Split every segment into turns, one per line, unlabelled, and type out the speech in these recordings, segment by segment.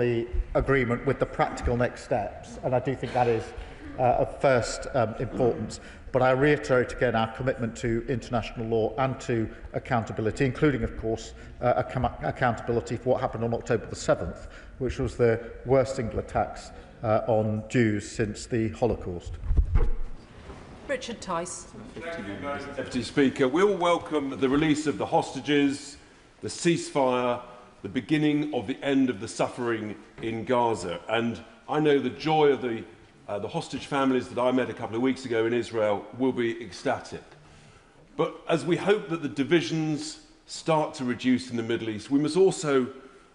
the agreement with the practical next steps, and I do think that is of first importance. But I reiterate again our commitment to international law and to accountability, including, of course, accountability for what happened on October the 7th, which was the worst single attacks on Jews since the Holocaust.
Richard Tice.
Thank you, Deputy Speaker. We all welcome the release of the hostages, the ceasefire, the beginning of the end of the suffering in Gaza. And I know the joy of the hostage families that I met a couple of weeks ago in Israel will be ecstatic. But as we hope that the divisions start to reduce in the Middle East, we must also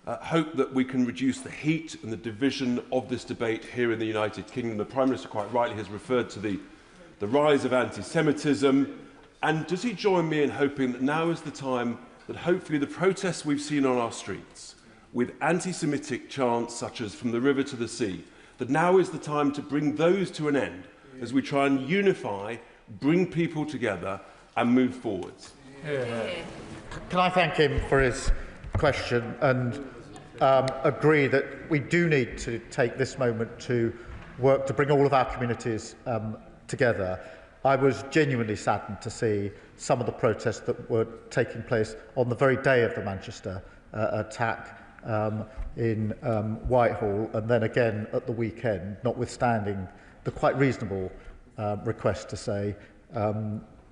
hope that we can reduce the heat and the division of this debate here in the United Kingdom. The Prime Minister quite rightly has referred to the rise of anti-Semitism. And does he join me in hoping that now is the time that hopefully the protests we've seen on our streets, with anti-Semitic chants such as "from the river to the sea," that now is the time to bring those to an end as we try and unify, bring people together and move forwards?
Can I thank him for his question and agree that we do need to take this moment to work to bring all of our communities together. I was genuinely saddened to see some of the protests that were taking place on the very day of the Manchester attack in Whitehall, and then again at the weekend, notwithstanding the quite reasonable request to say,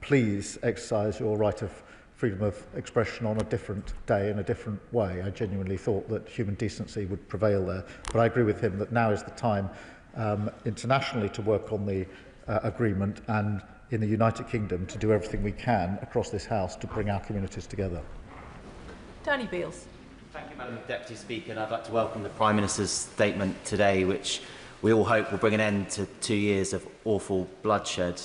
please exercise your right of freedom of expression on a different day in a different way. I genuinely thought that human decency would prevail there, but I agree with him that now is the time internationally to work on the agreement, and in the United Kingdom to do everything we can across this House to bring our communities together.
Tony Beales.
Thank you, Madam Deputy Speaker, and I'd like to welcome the Prime Minister's statement today, which we all hope will bring an end to 2 years of awful bloodshed.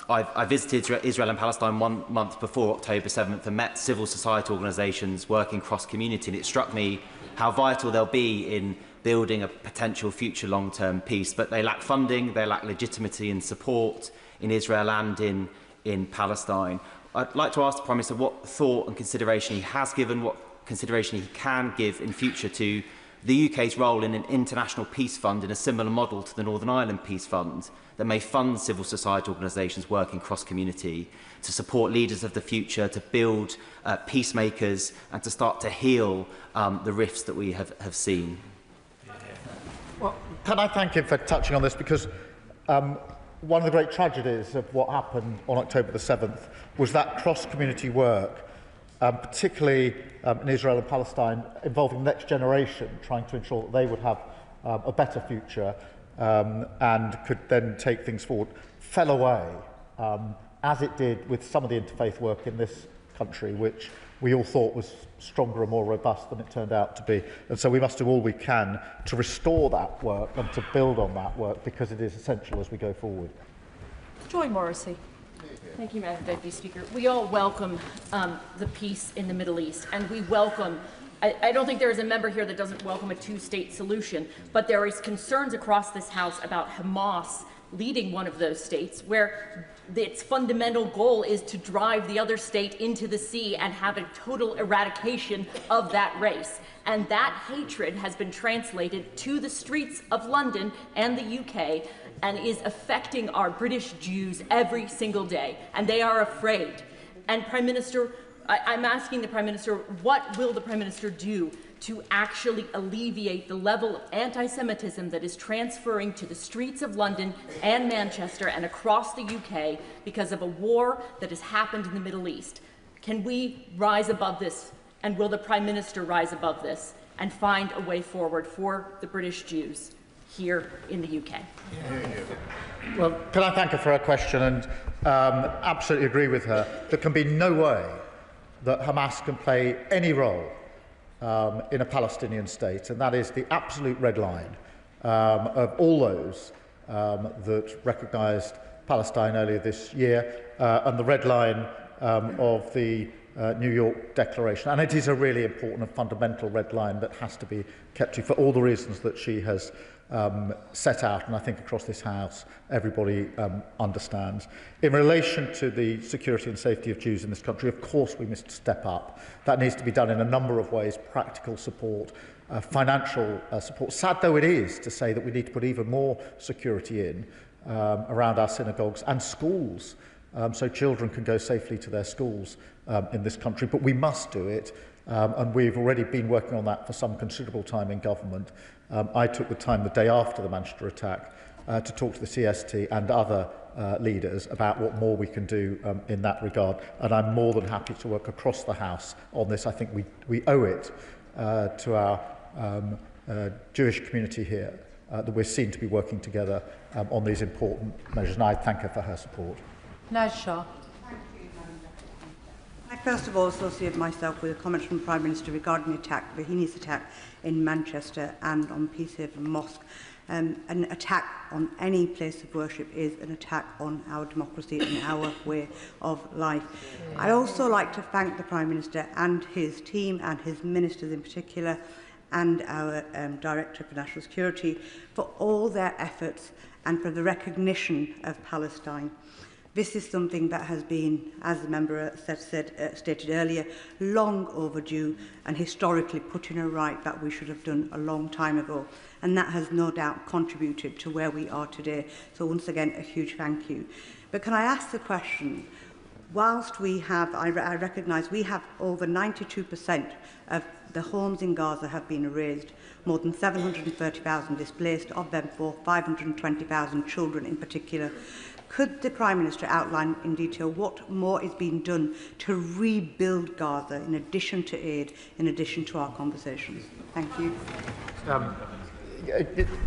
I visited Israel and Palestine 1 month before October 7th and met civil society organisations working cross-community, and it struck me how vital they'll be in building a potential future long-term peace. But they lack funding, they lack legitimacy and support in Israel and in Palestine. I'd like to ask the Prime Minister what thought and consideration he has given, what consideration he can give in future to the UK's role in an international peace fund in a similar model to the Northern Ireland Peace Fund that may fund civil society organisations working cross-community to support leaders of the future, to build peacemakers and to start to heal the rifts that we have seen.
Well, can I thank him for touching on this, because one of the great tragedies of what happened on October the 7th was that cross-community work, particularly in Israel and Palestine, involving the next generation, trying to ensure that they would have a better future and could then take things forward, fell away, as it did with some of the interfaith work in this country, which we all thought was stronger and more robust than it turned out to be. And so we must do all we can to restore that work and to build on that work, because it is essential as we go forward.
Joy Morrissey.
Thank you, Madam Deputy Speaker. We all welcome the peace in the Middle East, and we welcome, I don't think there is a member here that doesn't welcome a two-state solution, but there is concerns across this House about Hamas leading one of those states, where its fundamental goal is to drive the other state into the sea and have a total eradication of that race. And that hatred has been translated to the streets of London and the UK and is affecting our British Jews every single day, and they are afraid. And Prime Minister, I'm asking the Prime Minister, what will the Prime Minister do to actually alleviate the level of anti-Semitism that is transferring to the streets of London and Manchester and across the UK because of a war that has happened in the Middle East? Can we rise above this, and will the Prime Minister rise above this and find a way forward for the British Jews here in the UK?
Well, can I thank her for her question, and absolutely agree with her. There can be no way that Hamas can play any role in a Palestinian state, and that is the absolute red line of all those that recognised Palestine earlier this year, and the red line of the New York Declaration. And it is a really important and fundamental red line that has to be kept to, for all the reasons that she has set out, and I think across this House everybody understands. In relation to the security and safety of Jews in this country, of course we must step up. That needs to be done in a number of ways: practical support, financial support. Sad though it is to say that we need to put even more security in around our synagogues and schools, so children can go safely to their schools in this country. But we must do it, and we've already been working on that for some considerable time in government. I took the time the day after the Manchester attack to talk to the CST and other leaders about what more we can do in that regard, and I'm more than happy to work across the House on this. I think we owe it to our Jewish community here that we're seen to be working together on these important measures, and I thank her for her support.
Naz Shah.
I first of all associate myself with a comment from the Prime Minister regarding the heinous attack in Manchester and on Peacehaven Mosque. An attack on any place of worship is an attack on our democracy and our way of life. I'd also like to thank the Prime Minister and his team and his ministers in particular, and our Director for National Security for all their efforts and for the recognition of Palestine. This is something that has been, as the member stated earlier, long overdue and historically put in a right that we should have done a long time ago. And that has no doubt contributed to where we are today. So once again, a huge thank you. But can I ask the question, whilst we have, I recognise we have over 92% of the homes in Gaza have been erased, more than 730,000 displaced, of them 520,000 children in particular. Could the Prime Minister outline in detail what more is being done to rebuild Gaza in addition to aid, in addition to our conversations? Thank you.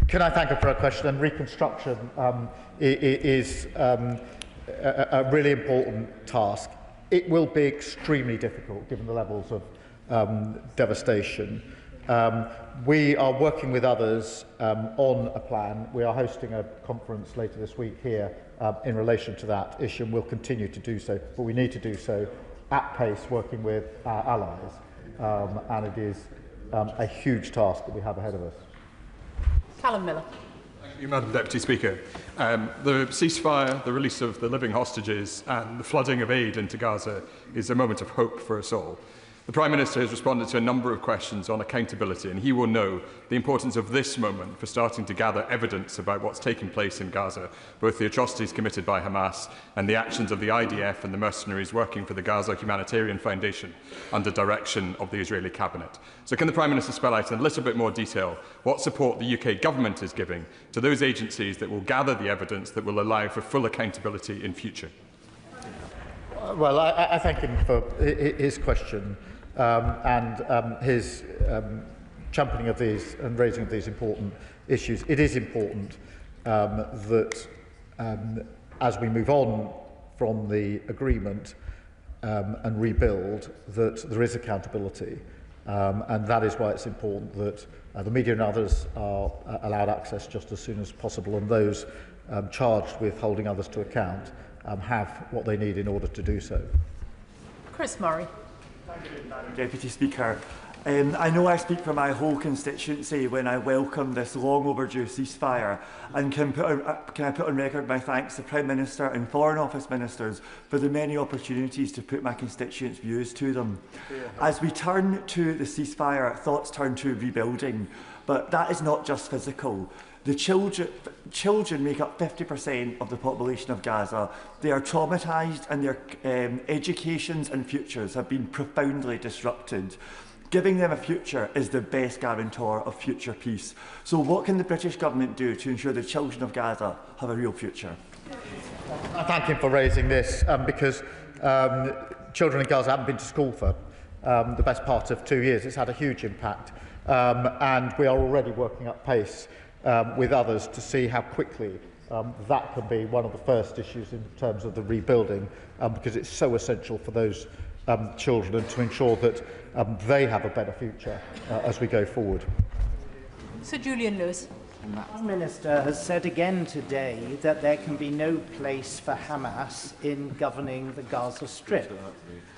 Can I thank her for her question? And Reconstruction is a really important task. It will be extremely difficult given the levels of devastation. We are working with others on a plan. We are hosting a conference later this week here in relation to that issue, and we'll continue to do so, but we need to do so at pace, working with our allies, and it is a huge task that we have ahead of us.
Callum Miller.
Thank you, Madam Deputy Speaker. The ceasefire, the release of the living hostages and the flooding of aid into Gaza is a moment of hope for us all. The Prime Minister has responded to a number of questions on accountability, and he will know the importance of this moment for starting to gather evidence about what's taking place in Gaza, both the atrocities committed by Hamas and the actions of the IDF and the mercenaries working for the Gaza Humanitarian Foundation under direction of the Israeli cabinet. So can the Prime Minister spell out in a little bit more detail what support the UK government is giving to those agencies that will gather the evidence that will allow for full accountability in future?
Well, I thank him for his question. And his championing of these and raising of these important issues. It is important that as we move on from the agreement and rebuild, that there is accountability, and that is why it's important that the media and others are allowed access just as soon as possible, and those charged with holding others to account have what they need in order to do so.
Chris Murray.
Thank you, Madam Deputy Speaker. I know I speak for my whole constituency when I welcome this long overdue ceasefire, and can I put on record my thanks to Prime Minister and Foreign Office Ministers for the many opportunities to put my constituents' views to them. As we turn to the ceasefire, thoughts turn to rebuilding, but that is not just physical. The children make up 50% of the population of Gaza. They are traumatised, and their educations and futures have been profoundly disrupted. Giving them a future is the best guarantor of future peace. So what can the British government do to ensure the children of Gaza have a real future?
I thank him for raising this because children in Gaza haven't been to school for the best part of 2 years. It's had a huge impact, and we are already working at pace with others to see how quickly that can be one of the first issues in terms of the rebuilding, because it's so essential for those children and to ensure that they have a better future as we go forward.
Sir Julian Lewis.
The Prime Minister has said again today that there can be no place for Hamas in governing the Gaza Strip.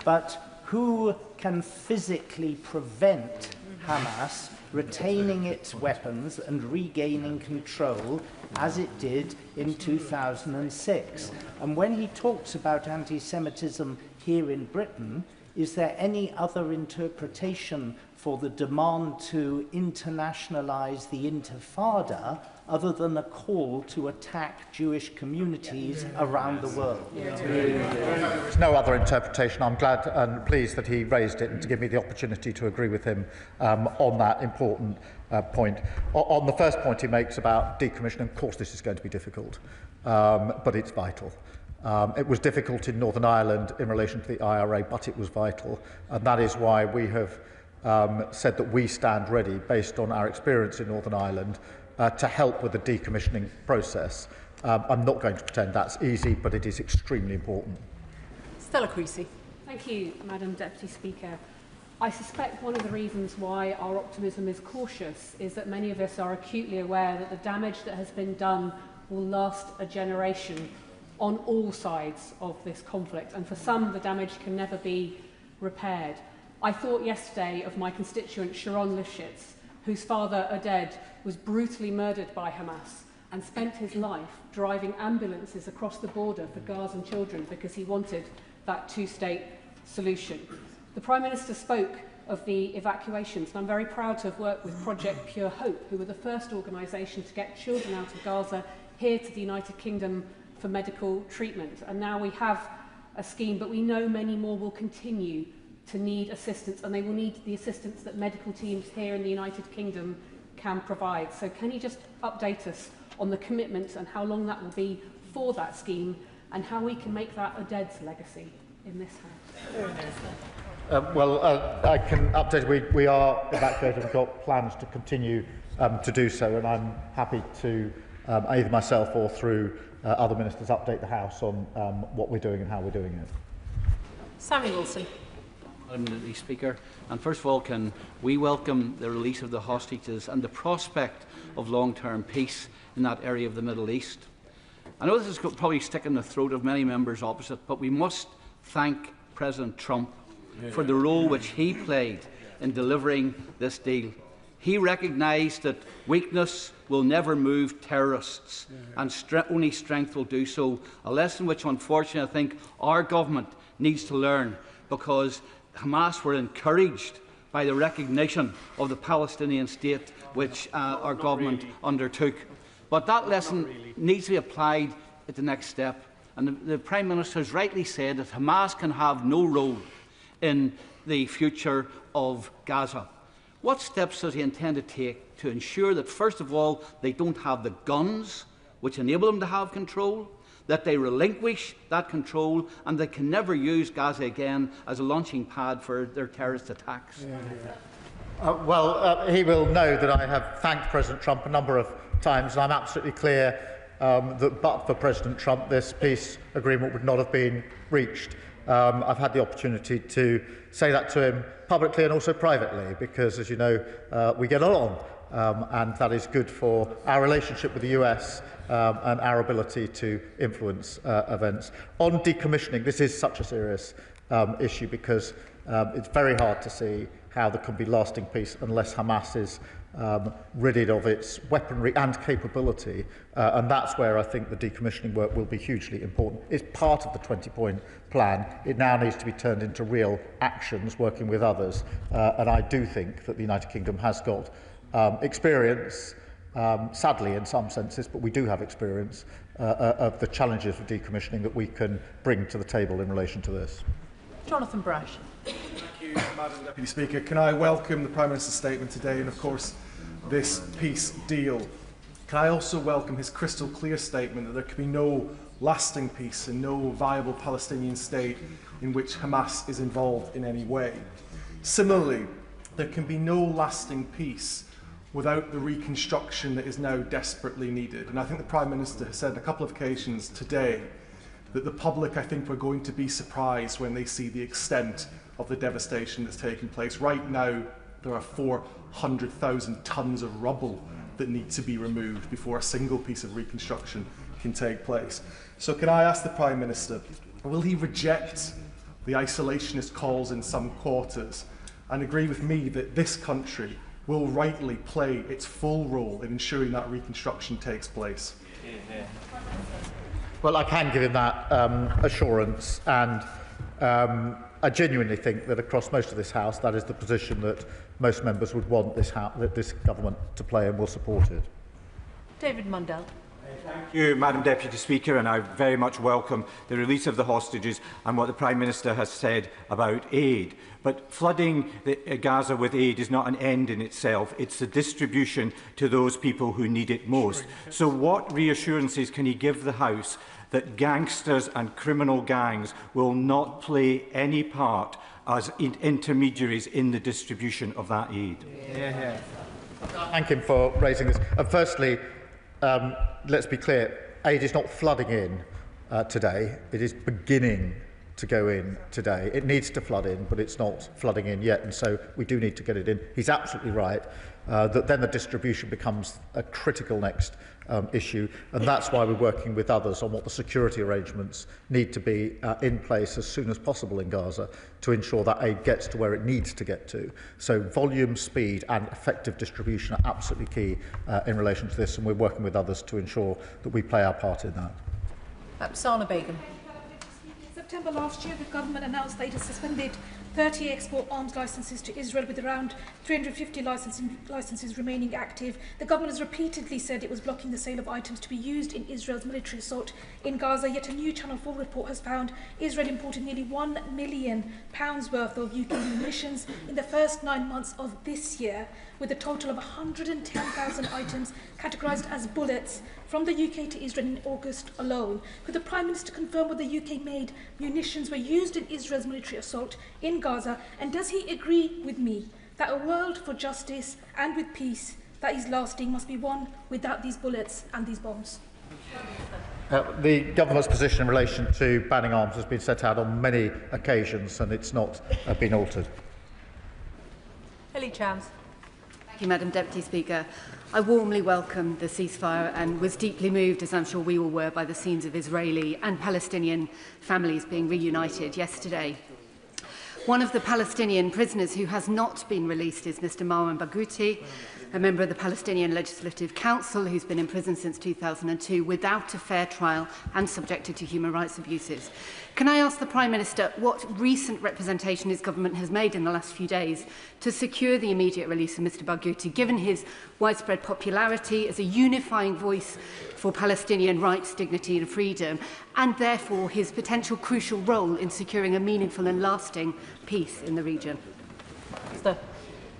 But who can physically prevent Hamas retaining its weapons and regaining control as it did in 2006? And when he talks about anti-Semitism here in Britain, is there any other interpretation for the demand to internationalize the Intifada other than a call to attack Jewish communities around the world?
There's no other interpretation. I'm glad and pleased that he raised it and to give me the opportunity to agree with him on that important point. On the first point he makes about decommissioning, of course this is going to be difficult, but it's vital. It was difficult in Northern Ireland in relation to the IRA, but it was vital, and that is why we have said that we stand ready, based on our experience in Northern Ireland, to help with the decommissioning process. I'm not going to pretend that's easy, but it is extremely important.
Stella Creasy.
Thank you, Madam Deputy Speaker. I suspect one of the reasons why our optimism is cautious is that many of us are acutely aware that the damage that has been done will last a generation on all sides of this conflict, and for some the damage can never be repaired. I thought yesterday of my constituent Sharon Lifshitz, whose father Oded was brutally murdered by Hamas and spent his life driving ambulances across the border for Gazan children because he wanted that two-state solution. The Prime Minister spoke of the evacuations, and I'm very proud to have worked with Project Pure Hope, who were the first organisation to get children out of Gaza here to the United Kingdom for medical treatment. And now we have a scheme, but we know many more will continue to need assistance, and they will need the assistance that medical teams here in the United Kingdom can provide. So can you just update us on the commitment and how long that will be for that scheme, and how we can make that Oded's legacy in this House?
I can update. We are evacuated. We've got plans to continue to do so, and I'm happy to either myself or through other ministers update the House on what we're doing and how we're doing it.
Sammy Wilson.
Madam Deputy Speaker, and first of all, can we welcome the release of the hostages and the prospect of long-term peace in that area of the Middle East. I know this is probably sticking the throat of many members opposite, but we must thank President Trump for the role which he played in delivering this deal. He recognised that weakness will never move terrorists, and only strength will do so, a lesson which unfortunately I think our government needs to learn, because Hamas were encouraged by the recognition of the Palestinian state which our government undertook. But that lesson needs to be applied at the next step. And the Prime Minister has rightly said that Hamas can have no role in the future of Gaza. What steps does he intend to take to ensure that, first of all, they don't have the guns which enable them to have control, that they relinquish that control, and they can never use Gaza again as a launching pad for their terrorist attacks?
He will know that I have thanked President Trump a number of times, and I'm absolutely clear that but for President Trump, this peace agreement would not have been reached. I've had the opportunity to say that to him publicly and also privately, because, as you know, we get along, and that is good for our relationship with the US and our ability to influence events. On decommissioning, this is such a serious issue, because it's very hard to see how there can be lasting peace unless Hamas is ridded of its weaponry and capability, and that's where I think the decommissioning work will be hugely important. It's part of the 20-point plan. It now needs to be turned into real actions, working with others, and I do think that the United Kingdom has got experience, sadly in some senses, but we do have experience of the challenges of decommissioning that we can bring to the table in relation to this.
Jonathan Brash.
Thank you, Madam Deputy Speaker. Can I welcome the Prime Minister's statement today, and of course this peace deal. Can I also welcome his crystal clear statement that there can be no lasting peace and no viable Palestinian state in which Hamas is involved in any way. Similarly, there can be no lasting peace without the reconstruction that is now desperately needed. And I think the Prime Minister has said on a couple of occasions today that the public, I think, were going to be surprised when they see the extent of the devastation that's taking place. Right now, there are 400,000 tonnes of rubble that need to be removed before a single piece of reconstruction can take place. So can I ask the Prime Minister, will he reject the isolationist calls in some quarters and agree with me that this country will rightly play its full role in ensuring that reconstruction takes place?
Well, I can give him that assurance, and I genuinely think that across most of this House, that is the position that most members would want this government to play, and will support it.
David Mundell.
Thank you, Madam Deputy Speaker, and I very much welcome the release of the hostages and what the Prime Minister has said about aid. But flooding Gaza with aid is not an end in itself. It's the distribution to those people who need it most. So what reassurances can he give the House that gangsters and criminal gangs will not play any part as intermediaries in the distribution of that aid?
Yeah. Thank him for raising this. Firstly, let's be clear, aid is not flooding in today. It is beginning to go in today. It needs to flood in, but it's not flooding in yet, and so we do need to get it in. He's absolutely right that then the distribution becomes a critical next issue, and that's why we're working with others on what the security arrangements need to be in place as soon as possible in Gaza to ensure that aid gets to where it needs to get to. So volume, speed and effective distribution are absolutely key in relation to this, and we're working with others to ensure that we play our part in that.
Sana Begum.
September last year, the government announced that it has suspended 30 export arms licences to Israel, with around 350 licences remaining active. The government has repeatedly said it was blocking the sale of items to be used in Israel's military assault in Gaza, yet a new Channel 4 report has found Israel imported nearly £1 million worth of UK munitions in the first 9 months of this year, with a total of 110,000 items categorised as bullets from the UK to Israel in August alone. Could the Prime Minister confirm whether UK-made munitions were used in Israel's military assault in Gaza, and does he agree with me that a world for justice and with peace that is lasting must be won without these bullets and these bombs?
The government's position in relation to banning arms has been set out on many occasions, and it's not been altered.
Ellie Chams.
Thank you, Madam Deputy Speaker. I warmly welcome the ceasefire and was deeply moved, as I'm sure we all were, by the scenes of Israeli and Palestinian families being reunited yesterday. One of the Palestinian prisoners who has not been released is Mr. Marwan Barghouti, a member of the Palestinian Legislative Council who's been in prison since 2002 without a fair trial and subjected to human rights abuses. Can I ask the Prime Minister what recent representation his government has made in the last few days to secure the immediate release of Mr. Barghouti, given his widespread popularity as a unifying voice for Palestinian rights, dignity and freedom, and therefore his potential crucial role in securing a meaningful and lasting peace in the region?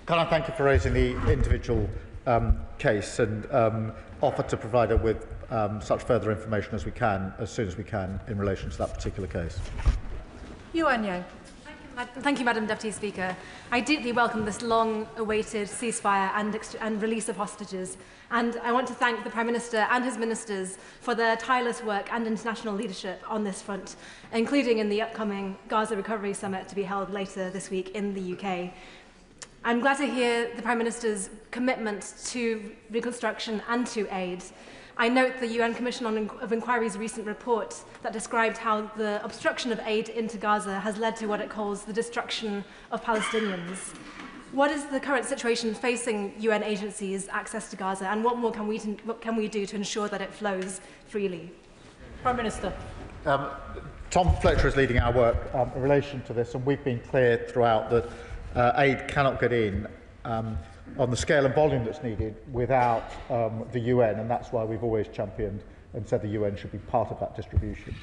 Can I thank you for raising the individual case and offer to provide her with such further information as we can, as soon as we can, in relation to that particular case.
Yuan Yang.
Thank you, Madam Deputy Speaker. I deeply welcome this long-awaited ceasefire and release of hostages, and I want to thank the Prime Minister and his ministers for their tireless work and international leadership on this front, including in the upcoming Gaza Recovery Summit to be held later this week in the UK. I'm glad to hear the Prime Minister's commitment to reconstruction and to aid. I note the UN Commission of Inquiry's recent report that described how the obstruction of aid into Gaza has led to what it calls the destruction of Palestinians. What is the current situation facing UN agencies' access to Gaza, and what more can we do to ensure that it flows freely?
Prime Minister.
Tom Fletcher is leading our work in relation to this, and we've been clear throughout that aid cannot get in on the scale and volume that's needed without the UN, and that's why we've always championed and said the UN should be part of that distribution.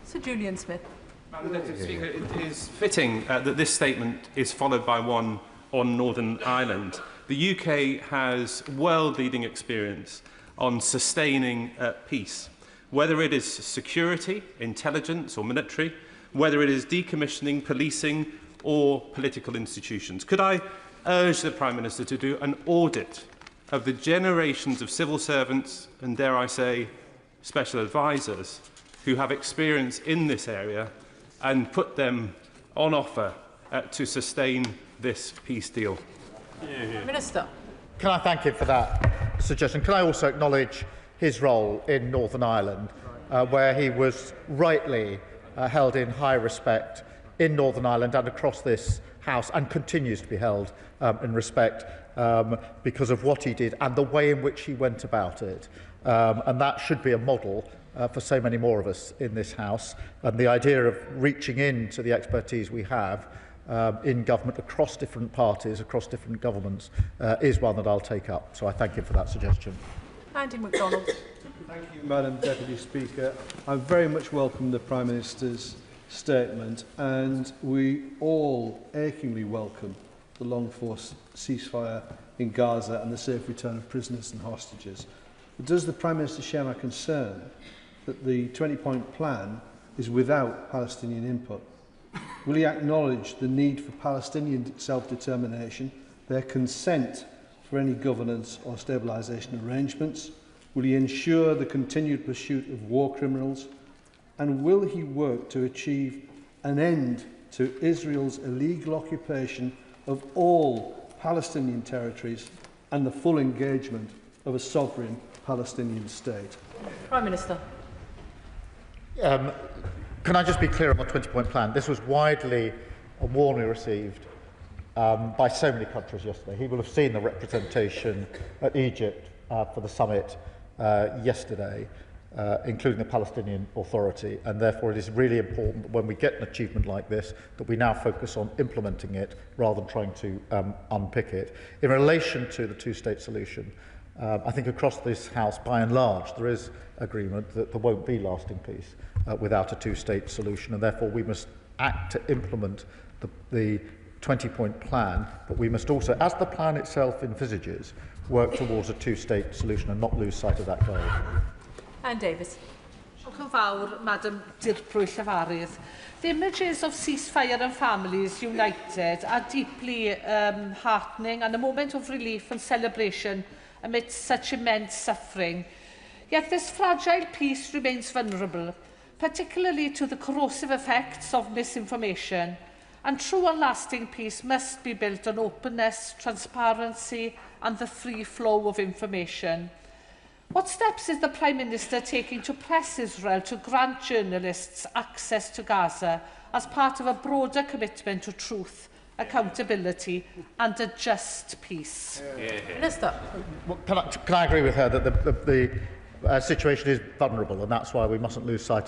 Sir Julian Smith.
Madam Deputy Speaker, it is fitting that this statement is followed by one on Northern Ireland. The UK has world-leading experience on sustaining peace, whether it is security, intelligence or military, whether it is decommissioning, policing or political institutions. Could I urge the Prime Minister to do an audit of the generations of civil servants and, dare I say, special advisers who have experience in this area and put them on offer to sustain this peace deal?
Minister.
Can I thank him for that suggestion? Can I also acknowledge his role in Northern Ireland, where he was rightly held in high respect in Northern Ireland and across this House, and continues to be held in respect because of what he did and the way in which he went about it. And that should be a model for so many more of us in this House. And the idea of reaching into the expertise we have in government across different parties, across different governments, is one that I'll take up. So I thank him for that suggestion.
Andy MacDonald.
Thank you, Madam Deputy Speaker. I very much welcome the Prime Minister's statement, and we all achingly welcome the long-force ceasefire in Gaza and the safe return of prisoners and hostages. But does the Prime Minister share my concern that the 20-point plan is without Palestinian input? Will he acknowledge the need for Palestinian self-determination, their consent for any governance or stabilisation arrangements? Will he ensure the continued pursuit of war criminals? And will he work to achieve an end to Israel's illegal occupation of all Palestinian territories and the full engagement of a sovereign Palestinian state?
Prime Minister.
Can I just be clear on the 20-point plan? This was widely and warmly received by so many countries yesterday. He will have seen the representation at Egypt for the summit yesterday, including the Palestinian Authority, and therefore it is really important that when we get an achievement like this, that we now focus on implementing it rather than trying to unpick it. In relation to the two-state solution, I think across this House, by and large, there is agreement that there won't be lasting peace without a two-state solution, and therefore we must act to implement the 20-point plan, but we must also, as the plan itself envisages, work towards a two-state solution and not lose sight of that goal.
Anne Davis.
Diolch yn fawr, Madam Dirprwy Llafarydd. The images of ceasefire and families united are deeply heartening and a moment of relief and celebration amidst such immense suffering. Yet this fragile peace remains vulnerable, particularly to the corrosive effects of misinformation. And true and lasting peace must be built on openness, transparency and the free flow of information. What steps is the Prime Minister taking to press Israel to grant journalists access to Gaza as part of a broader commitment to truth, accountability and a just peace?
Minister.
Well, can I agree with her that the situation is vulnerable, and that's why we mustn't lose sight